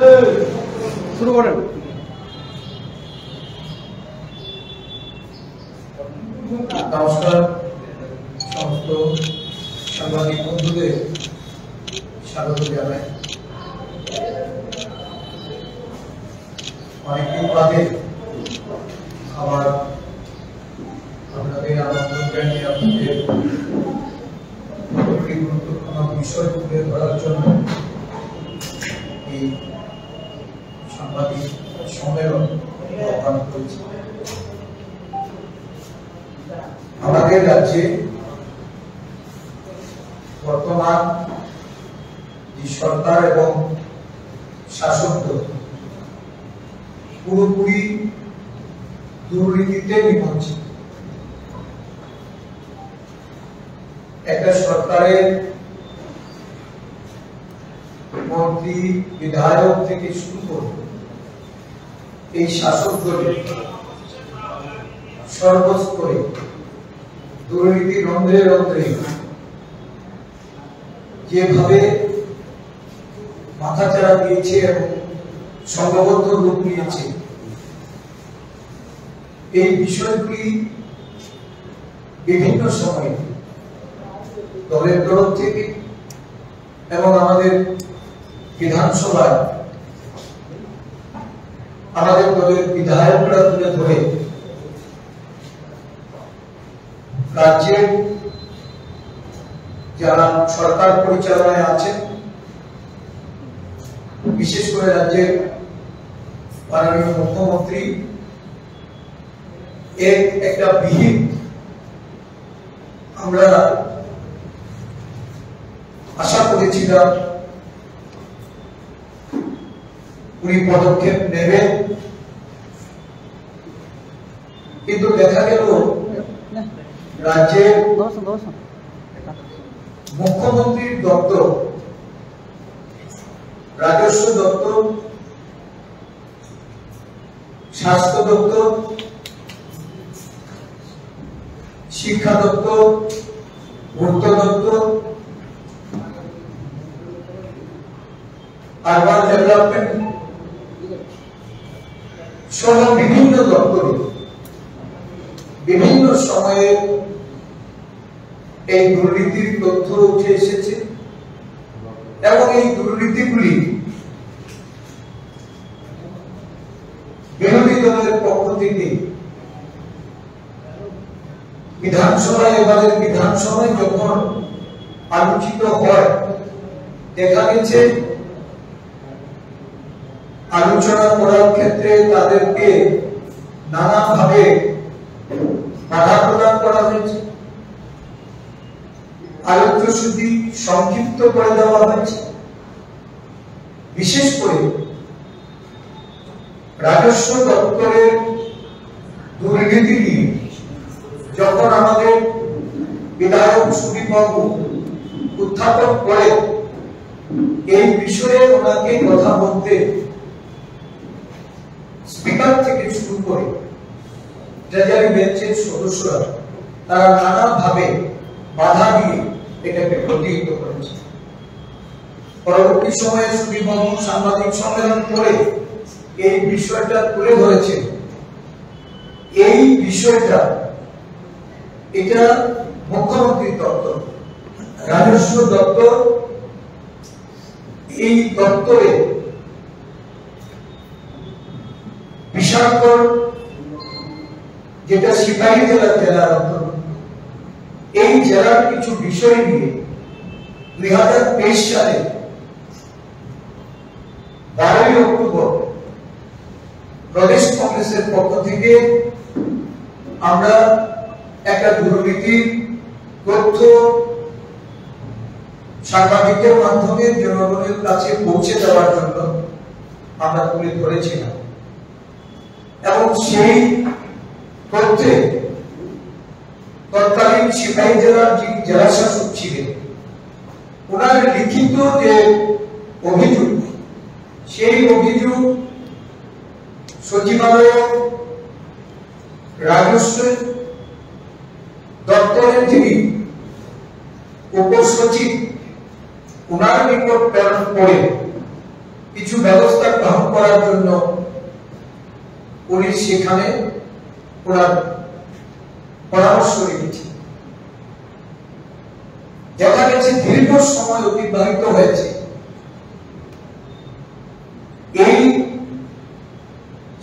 শুরু করেন। নমস্কার সমস্ত সাংবাদিক বন্ধুদের স্বাগত জানাই। অনেকদিন বাদে আবার আপনাদের আমন্ত্রণ জানিয়ে আপনাদের একটি গুরুত্বপূর্ণ বিষয় তুলে ধরার জন্য এই সাংবাদিক সম্মেলন আহ্বান করেছি। আমাদের রাজ্যে বর্তমান যে সরকার এবং শাসক দল পুরোপুরি দুর্নীতিতে নিমজ্জিত। একটা সরকারের মন্ত্রী বিধায়ক থেকে শুরু করে এই শাসক দলের সর্বস্তরে দুর্নীতি রন্ধ্রে রন্ধ্রে যেভাবে মাথাচাড়া দিয়েছে এবং সংঘবদ্ধ রূপ নিয়েছে, এই বিষয়গুলি বিভিন্ন সময়ে দলের তরফ থেকে এবং আমাদের বিধানসভায় আমাদের দলের বিধায়করা তুলে ধরে রাজ্যের যারা সরকার পরিচালনায় আছেন, বিশেষ করে রাজ্যের মাননীয় মুখ্যমন্ত্রী এর একটা বিহিত আমরা আশা করেছিলাম উনি পদক্ষেপ নেবেন, কিন্তু দেখা গেল রাজ্যের মুখ্যমন্ত্রীর দপ্তর, রাজস্ব দপ্তর, স্বাস্থ্য দপ্তর, শিক্ষা দপ্তর, পূর্ত দপ্তর, আরবান ডেভেলপমেন্ট সহ বিভিন্ন দপ্তরে বিভিন্ন সময়ে এই দুর্নীতির তথ্য উঠে এসেছে এবং এই দুর্নীতিগুলি বিরোধী দলের পক্ষ থেকে এবারের বিধানসভায় যখন আলোচিত হয়, দেখা গেছে আলোচনা করার ক্ষেত্রে তাদেরকে নানাভাবে বাধা প্রদান করা হয়েছে, আলোচ্যসূচি সংক্ষিপ্ত করে দেওয়া হয়েছে। বিশেষ করে রাজস্ব দপ্তরের দুর্নীতি নিয়ে যখন আমাদের বিধায়ক সুদীপ বাবু উত্থাপন করে, এই বিষয়ে ওনাকে কথা বলতে স্পিকার থেকে শুরু করে ট্রেজারি বেঞ্চের সদস্যরা তারা নানাভাবে বাধা দিয়ে এটাকে প্রতিহত করেছে। পরবর্তী সময়ে সুদীপ বাবু সাংবাদিক সম্মেলন করে এই বিষয়টা তুলে ধরেছে। এই বিষয়টা এটা মুখ্যমন্ত্রীর দপ্তর, রাজস্ব দপ্তর, এই দপ্তরে বিশালগড় যেটা সিপাহী জেলার অন্তর্গত, এই জেলার কিছু বিষয় নিয়ে 2023 সালে 12 অক্টোবর প্রদেশ কংগ্রেসের পক্ষ থেকে আমরা একটা দুর্নীতির তথ্য সাংবাদিকদের মাধ্যমে জনগণের কাছে পৌঁছে দেওয়ার জন্য আমরা তুলে ধরেছিলাম এবং সেই তথ্যে তৎকালীন সিপাহী জেলার যিনি জেলা শাসক ছিলেন, ওনার লিখিত যে অভিযোগ, সেই অভিযোগ সচিবালয় রাজস্ব দপ্তরের যিনি উপসচিব ওনার নিকট প্রেরণ করে কিছু ব্যবস্থা গ্রহণ করার জন্য উনি সেখানে ওনার পরামর্শ রেখেছেন। দেখা গেছে দীর্ঘ সময় অতিবাহিত হয়েছে। এই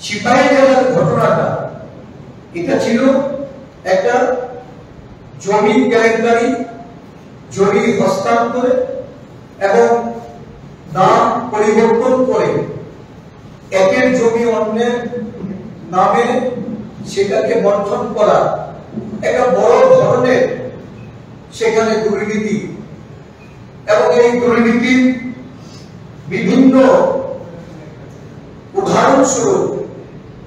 সিপাহীজলার ঘটনাটা এটা ছিল একটা জমি কেলেঙ্কারি, জমি হস্তান্তরে এবং নাম পরিবর্তন করে একের জমি অন্যের নামে সেটাকে বন্টন করা একটা বড় ধরনের সেখানে দুর্নীতি, এবং এই দুর্নীতির বিভিন্ন উদাহরণস্বরূপ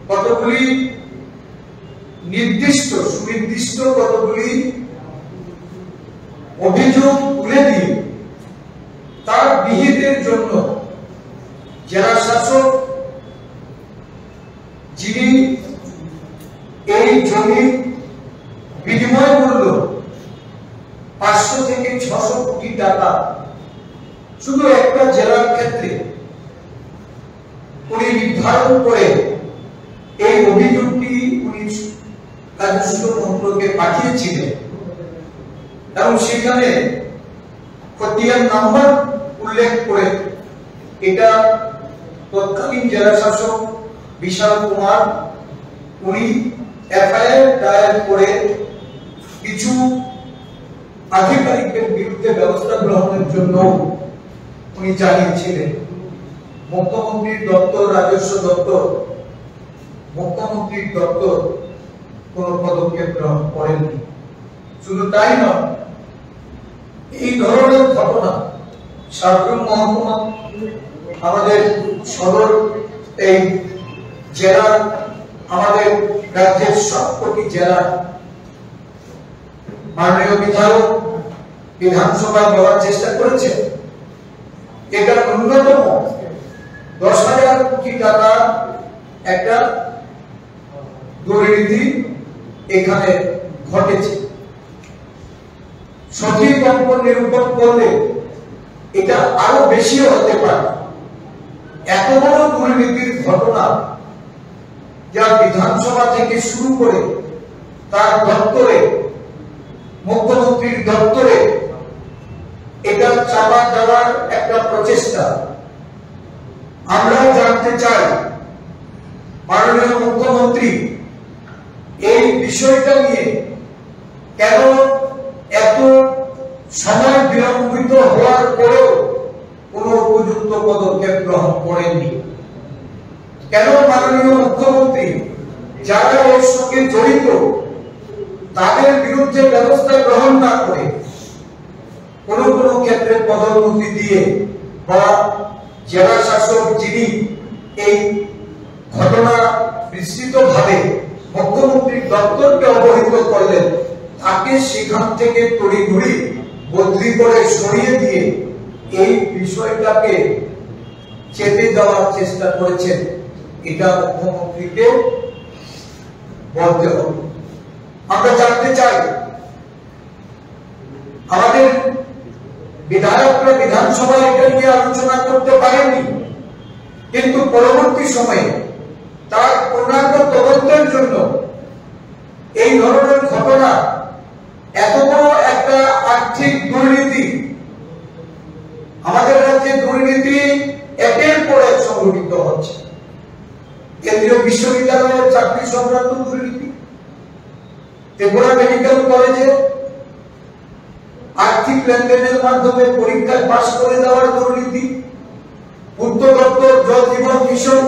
কতগুলি নির্দিষ্ট সুনির্দিষ্ট কতগুলি অভিযোগ তুলে দিয়ে তার বিহিতের জন্য জেলা শাসক যিনি এই জমির বিনিময় মূল্য 500 থেকে 600 কোটি টাকা শুধু একটা জেলার ক্ষেত্রে উনি নির্ধারণ করে এই অভিযোগটি উনি রাজস্ব মন্ত্রকে পাঠিয়েছিলেন, এবং সেখানে খতিয়ান নাম্বার উল্লেখ করে এটা তৎকালীন জেলা শাসক বিশাল কুমার উনি এফআইআর দায়ের করে কিছু আধিকারিকের বিরুদ্ধে ব্যবস্থা গ্রহণের জন্য উনি জানিয়েছিলেন। মুখ্যমন্ত্রীর দপ্তর, রাজস্ব দপ্তর, মুখ্যমন্ত্রীর দপ্তর কোন পদক্ষেপ গ্রহণ করেননি। শুধু তাই নয়, এই ধরনের ঘটনা সার্বজনীন মহকুমা আমাদের সদর এই জেলার আমাদের রাজ্যের সবকটি জেলার মাননীয় বিধায়ক বিধানসভায় বলার চেষ্টা করেছেন। এটা ন্যূনতম 10,000 কোটি টাকা একটা দুর্নীতি এখানে ঘটেছে। সঠিক অঙ্ক নিরূপণ করলে এটা আরো বেশি হতে পারে। এত বড় দুর্নীতির ঘটনা যা বিধানসভা থেকে শুরু করে তার দপ্তরে, মুখ্যমন্ত্রীর দপ্তরে এটা চাপা দেওয়ার একটা প্রচেষ্টা। আমরা জানতে চাই মাননীয় মুখ্যমন্ত্রী এই বিষয়টা নিয়ে কেন এত সময় বিলম্বিত হওয়ার পরেও কোন উপযুক্ত পদক্ষেপ গ্রহণ করেননি? কেন মাননীয় মুখ্যমন্ত্রী যারা এর সঙ্গে জড়িত তাদের বিরুদ্ধে ব্যবস্থা গ্রহণ না করে কোন কোন ক্ষেত্রে পদোন্নতি দিয়ে বা জেলা শাসক যিনি এই ঘটনা বিস্তৃতভাবে মুখ্যমন্ত্রীর দপ্তরকে অবহিত করলেন তাকে সেখান থেকে তড়িঘড়ি বদলি করে সরিয়ে দিয়ে এই বিষয়টাকে চেপে দেওয়ার চেষ্টা করেছেন, এটা মুখ্যমন্ত্রীকে বলতে হবে। আমরা জানতে চাই আমাদের বিধায়করা বিধানসভায় এটা নিয়ে আলোচনা করতে পারেননি, কিন্তু পরবর্তী সময়ে তার পূর্ণাঙ্গ তদন্তের জন্য এই ধরনের ঘটনা, এত বড় একটা আর্থিক দুর্নীতি, আমাদের রাজ্যে দুর্নীতি একের পর এক সংঘটিত হচ্ছে। কেন্দ্রীয় বিশ্ববিদ্যালয়ের চাকরি সংক্রান্ত দুর্নীতি, ত্রিপুরা মেডিকেল কলেজে আর্থিক লেনদেনের মাধ্যমে পরীক্ষায় পাশ করে দেওয়ার দুর্নীতি, পূর্ত দপ্তর, জল জীবন মিশন,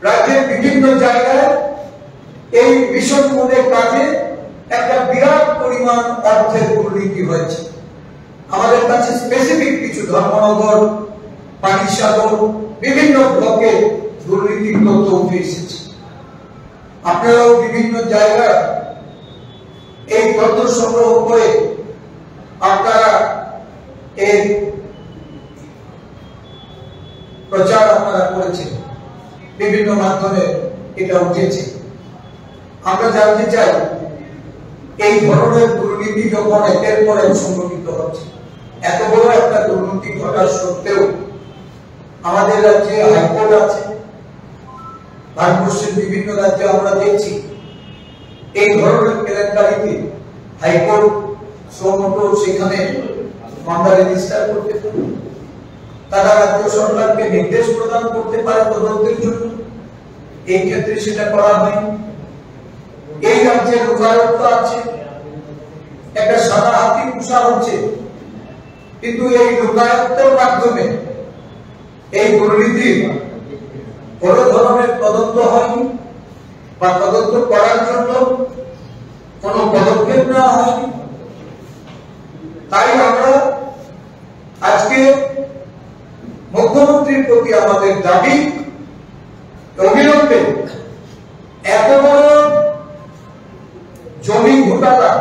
রাজ্যের বিভিন্ন জায়গায় এই মিশন মোডে কাজে একটা বিরাট পরিমাণ অর্থের দুর্নীতি হয়েছে। আমাদের কাছে স্পেসিফিক কিছু ধর্মনগর, পানিসাগর, বিভিন্ন ব্লকে দুর্নীতির তথ্য উঠে এসেছে। আপনারাও বিভিন্ন জায়গায় এই তথ্য সংগ্রহ করে আপনারা এই প্রচার আপনারা করেছেন, বিভিন্ন মাধ্যমে এটা উঠেছে। আমরা জানতে চাই এই ধরনের দুর্নীতি যখন একের পর এক সংঘটিত হচ্ছে, এত বড় একটা দুর্নীতি ঘটার সত্ত্বেও আমাদের রাজ্যে হাইকোর্ট আছে, ভারতবর্ষের বিভিন্ন রাজ্যে আমরা দেখছি এই ধরনের কেলেঙ্কারিতে হাইকোর্ট সমগ্র সেখানে মামলা রেজিস্টার করতে পারে, তারা রাজ্য সরকারকে নির্দেশ প্রদান করতে পারে তদন্তের জন্য। এই ক্ষেত্রে সেটা করা হয়নি। এই রাজ্যে লোকায়ত্ত আছে, একটা সাদা হাতি পুষা হচ্ছে, কিন্তু এই লোকায়ত্তের মাধ্যমে এই দুর্নীতির কোন ধরনের তদন্ত হয়নি বা তদন্ত করার জন্য কোন পদক্ষেপ নেওয়া হয়নি। তাই আমরা আজকে মুখ্যমন্ত্রীর প্রতি আমাদের দাবি, অবিলম্বে এত বড় জমি ঘোটালা,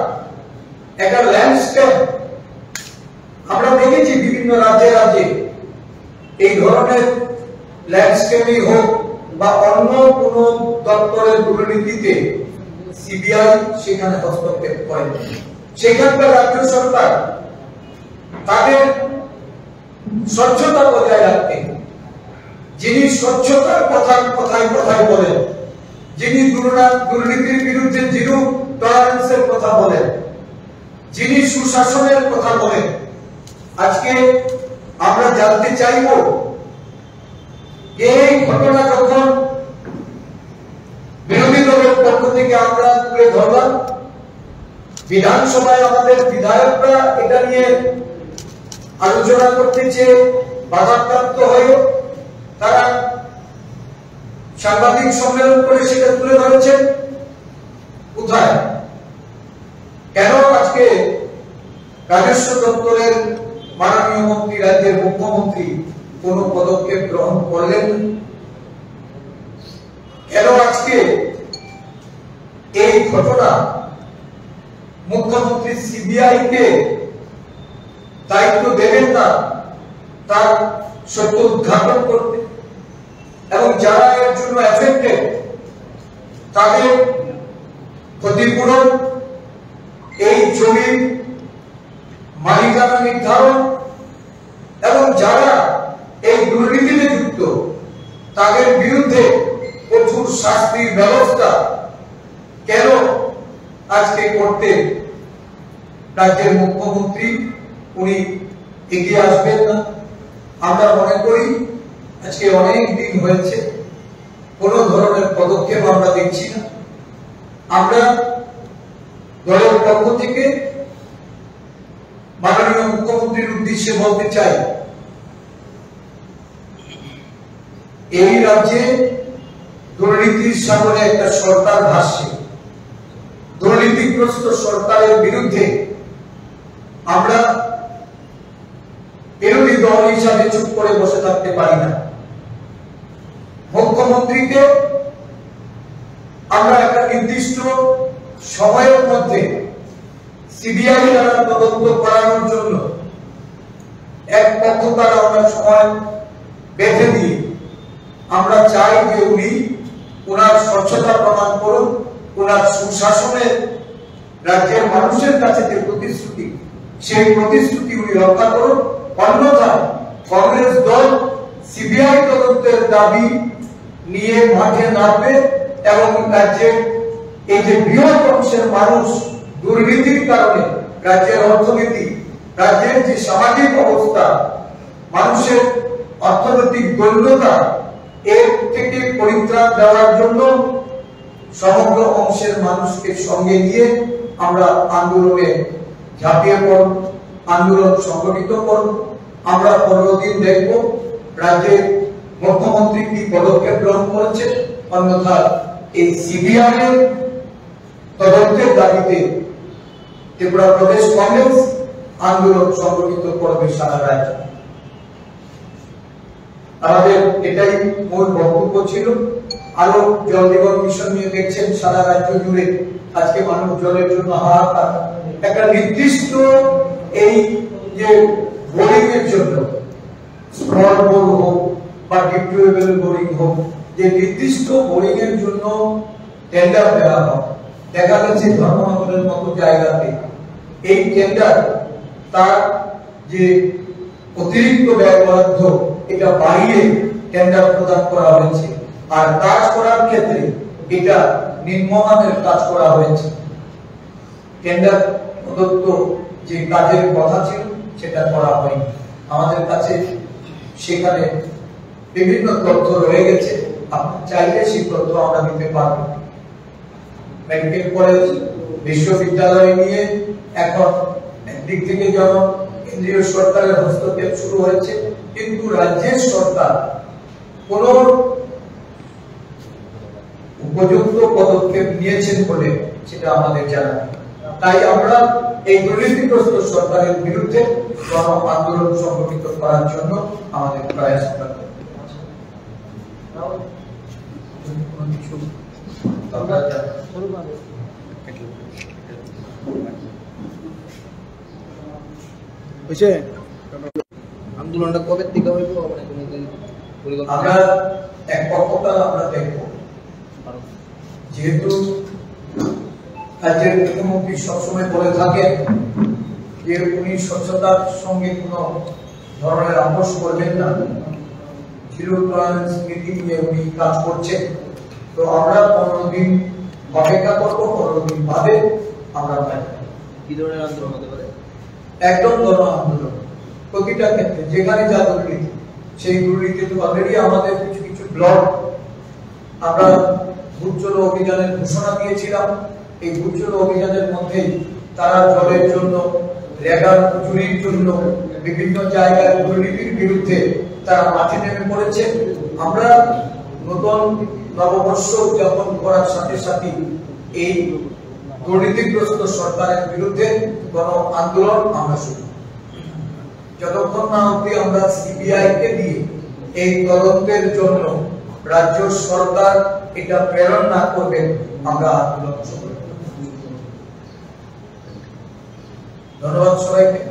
একটা ল্যান্ডস্কেপ আমরা দেখেছি বিভিন্ন রাজ্যে রাজ্যে এই ধরনের ল্যান্ডস্কেপই হোক বা অন্য কোন দপ্তরের দুর্নীতিতে সিবিআই সেখানে হস্তক্ষেপ করে। সেখানকার রাজ্য সরকার তাদের স্বচ্ছতা বজায় রাখতে, যিনি স্বচ্ছতার কথায় বলেন, যিনি দুর্নীতির বিরুদ্ধে জিরো টলারেন্সের কথা বলেন, যিনি সুশাসনের কথা বলেন, আজকে আমরা জানতে চাইব এই ঘটনা যখন বিরোধী দলের পক্ষ থেকে আমরা তুলে ধরলাম, বিধানসভায় আমাদের বিধায়করা এটা নিয়ে আলোচনা করতে চেয়ে বাধাপ্রাপ্ত হয়ে তারা সাংবাদিক সম্মেলন করে সেটা তুলে ধরেছেন। কোথায় কেন আজকে রাজস্ব দপ্তরের মাননীয় মন্ত্রী, রাজ্যের মুখ্যমন্ত্রী কোন পদক্ষেপ গ্রহণ করলেন? কেন আজকে এই ঘটনা মুখ্যমন্ত্রী সিবিআই কে দায়িত্ব দেবেন না তার সত্য উদ্ঘাটন করতে, এবং যারা এর জন্য এফেক্টেড তাদের ক্ষতিপূরণ, এই জমির মালিকানা নির্ধারণ, এবং যারা এই দুর্নীতিতে যুক্ত তাদের বিরুদ্ধে কঠোর শাস্তির ব্যবস্থা কেন আজকে করতে রাজ্যের মুখ্যমন্ত্রী উনি এগিয়ে আসবেন না? আমরা মনে করি আজকে অনেক দিন হয়েছে, কোন ধরনের পদক্ষেপ আমরা দেখছি না। আমরা দলের পক্ষ থেকে মাননীয় মুখ্যমন্ত্রীর উদ্দেশ্যে বলতে চাই, এই রাজ্যে দুর্নীতির সাগরে একটা সরকার ভাসছে। দুর্নীতিগ্রস্ত সরকারের বিরুদ্ধে আমরা বিরোধী দল হিসাবে চুপ করে বসে থাকতে পারি না। মুখ্যমন্ত্রীকে আমরা একটা নির্দিষ্ট সময়ের মধ্যে সিবিআই দ্বারা তদন্ত করানোর জন্য এক পক্ষকার আমরা সময় বেঁধে দিয়ে আমরা চাই যে উনি ওনার স্বচ্ছতা প্রমাণ করুন, ওনার সুশাসনের রাজ্যের মানুষের কাছে যে প্রতিশ্রুতি, সেই প্রতিশ্রুতি উনি রক্ষা করুন। অন্যথায় কংগ্রেস দল সিবিআই তদন্তের দাবি নিয়ে মাঠে নামবে এবং রাজ্যের এই যে বৃহৎ অংশের মানুষ দুর্নীতির কারণে রাজ্যের অর্থনীতি, রাজ্যের যে সামাজিক অবস্থা, মানুষের অর্থনৈতিক দৈন্যতা, এর থেকে পরিত্রাণ দেওয়ার জন্য সমগ্র অংশের মানুষকে সঙ্গে নিয়ে আমরা আন্দোলনে ঝাঁপিয়ে পড়ব, আন্দোলন সংগঠিত করব। আমরা 15 দিন দেখব রাজ্যের মুখ্যমন্ত্রী কি পদক্ষেপ গ্রহণ করেছে। অন্যথা এই সিবিআই এর তদন্তের দাবিতে ত্রিপুরা প্রদেশ কংগ্রেস আন্দোলন সংগঠিত করবে সারা রাজ্যে। আমাদের এটাই মূল বক্তব্য ছিল। আরো জল জীবন মিশন নিয়ে দেখছেন সারা রাজ্য জুড়ে আজকে মানুষ জলের জন্য হাহাকার। একটা নির্দিষ্ট এই যে বোরিং এর জন্য, স্মল বোর হোক বা ডিপ্লুয়েবল বোরিং হোক, যে নির্দিষ্ট বোরিং এর জন্য টেন্ডার দেওয়া হয়, দেখা যাচ্ছে ধর্মনগরের মতো জায়গাতে এই টেন্ডার তার যে অতিরিক্ত ব্যয় বরাদ্দ এটা বাড়িয়ে টেন্ডার প্রদান করা হয়েছে, আর কাজ করার ক্ষেত্রে এটা নিম্নমানের কাজ করা হয়েছে। টেন্ডার প্রদত্ত যে কাজের কথা ছিল সেটা করা হয়নি। আমাদের কাছে সেখানে বিভিন্ন তথ্য রয়ে গেছে, আপনি চাইলে সেই তথ্য আমরা দিতে পারবো। মেডিকেল কলেজ বিশ্ববিদ্যালয় নিয়ে এখন একদিক থেকে যেমন কেন্দ্রীয় সরকারের হস্তক্ষেপ শুরু হয়েছে, কিন্তু রাজ্যের সরকার কোন উপযুক্ত পদক্ষেপ নিয়েছেন বলে সেটা আমাদের জানা নেই। তাই আমরা এই দুর্নীতিগ্রস্ত সরকারের বিরুদ্ধে গণ আন্দোলন সংগঠিত করার জন্য আমাদের প্রয়াস করতে আন্দোলনটা কবে থেকে হইব? আমরা এক পক্ষটা আমরা দেখব, যেহেতু রাজ্যের মুখ্যমন্ত্রী সবসময় বলে থাকেন যে উনি স্বচ্ছতার সঙ্গে কোনো ধরনের আপোষ করবেন না, জিরো টলারেন্স নীতি নিয়ে উনি কাজ করছেন। তো আমরা 15 দিন অপেক্ষা করবো, 15 দিন বাদে আমরা কি ধরনের আন্দোলন হতে পারে? একদম গণ আন্দোলন, প্রতিটা ক্ষেত্রে যেখানে যা দুর্নীতি, সেই দুর্নীতি তো অলরেডি আমাদের কিছু কিছু ব্লক আমরা ভূতজল অভিযানের ঘোষণা দিয়েছিলাম। এই ভূতজল অভিযানের মধ্যে তারা জলের জন্য, রেগার চুরির জন্য, বিভিন্ন জায়গায় দুর্নীতির বিরুদ্ধে তারা মাঠে নেমে পড়েছে। আমরা নতুন নববর্ষ উদযাপন করার সাথে সাথে এই দুর্নীতিগ্রস্ত সরকারের বিরুদ্ধে গণ আন্দোলন আমরা শুরু, যতক্ষণ না অবধি আমরা সিবিআই কে দিয়ে এই তদন্তের জন্য রাজ্য সরকার এটা প্রেরণ না করবেন, আমরা আন্দোলন শুরু। ধন্যবাদ সবাইকে।